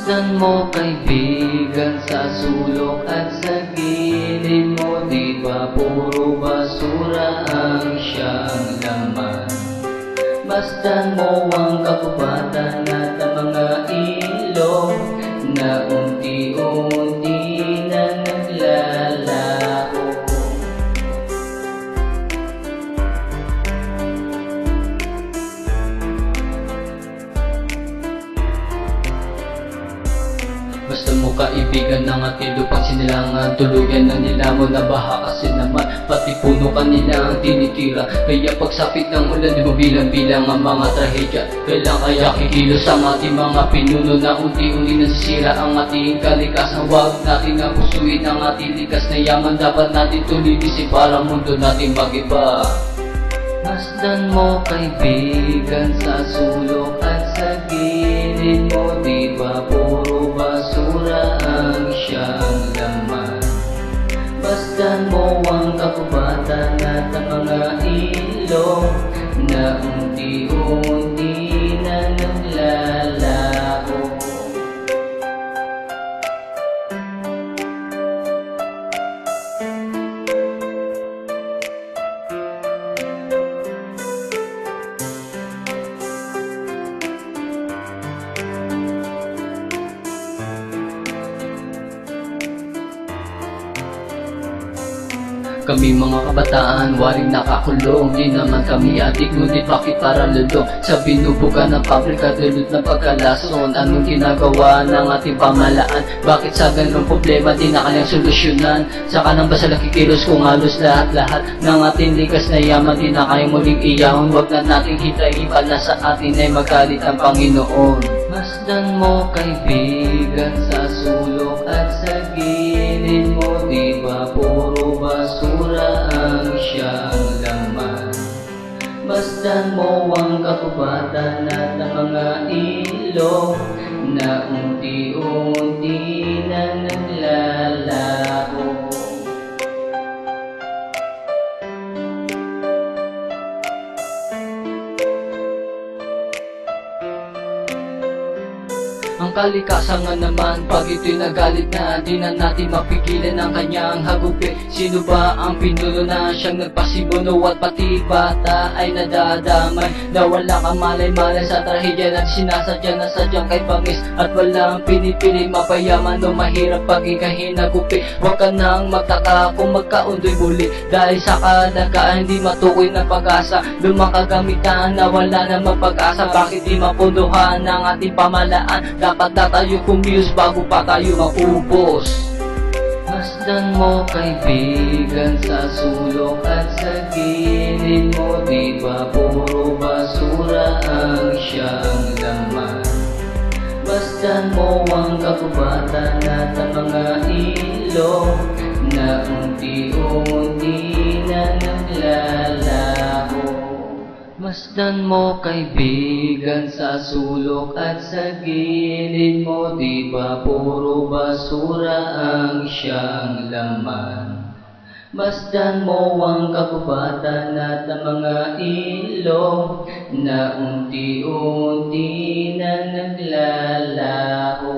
Masdan mo kaibigan sa sulok at sa gilid mo, di ba puro basura ang siyang laman? Masdan mo ang kagubatan at ang mga ilog na unti-unti na naglalaho. Basta mo kaibigan ng ating lupang sinilangan, tuluyan ng nilamon na baha kasi naman pati puno kanila ang tinitira. Kaya pagsapit ng ulan, di mabilang-bilang ang mga trahedya. Kailan kaya kikilos ang ating mga pinuno na unti-unti nasisira ang ating kalikasan? Huwag natin na pusuin ang ating likas na yaman, dapat natin tuligisin para mundo natin mag-iba. Masdan mo kaibigan sa sulok at sa gilid mo, di ba puro basura ang siyang laman? Masdan mo ang kagubatan at ang mga ilog na unti-unti na naglalaho. Kami mga kabataan, waring nakakulong. Di naman kami adik, ngunit bakit para lulong sa binubuga ng pabrika, dulot ng pagkalason? Anong ginagawa ng ating pamahalaan? Bakit sa ganong problema di na kanyang solusyonan? Saka nang ba sa nakikilos kung halos lahat-lahat ng ating likas na yaman di na kayang muling iyahon? Huwag na natin hitain pa na sa atin ay magalit ang Panginoon. Masdan mo kaibigan sa sulok at sa gilid mo, di ba puro basura ang siyang laman? Masdan mo ang kagubatan at ang mga ilog na unti-unti na naglalaho. Ang kalikasan nga naman, pag ito'y nagalit na, di na natin mapigilan ang kanyang hagupi. Sino ba ang pinuno na siyang nagpasimuno at pati bata ay nadadamay? Na wala kang malay-malay sa trahedya na sinasadya na sadyang kay pangis, at walang pinipili mapayaman o mahirap paging kahinagupi. Huwag ka nang magtaka kung magkaundoy muli, dahil sa kalagaan di matukoy ng pag-asa. Lumakagamitan na wala na magpag-asa, bakit di mapunduhan ng ating pamahalaan? Dapat na tayo kumilos bago pa tayo maubos. Masdan mo kaibigan sa sulok at sa gilid mo, di ba puro basura ang siyang laman? Masdan mo ang kagubatan at ang mga ilog na unti-unti na naglalaho. Masdan mo kaibigan sa sulok at sa gilid mo, di ba puro basura ang siyang laman? Masdan mo ang kagubatan at ang mga ilog na unti-unti na naglalaho.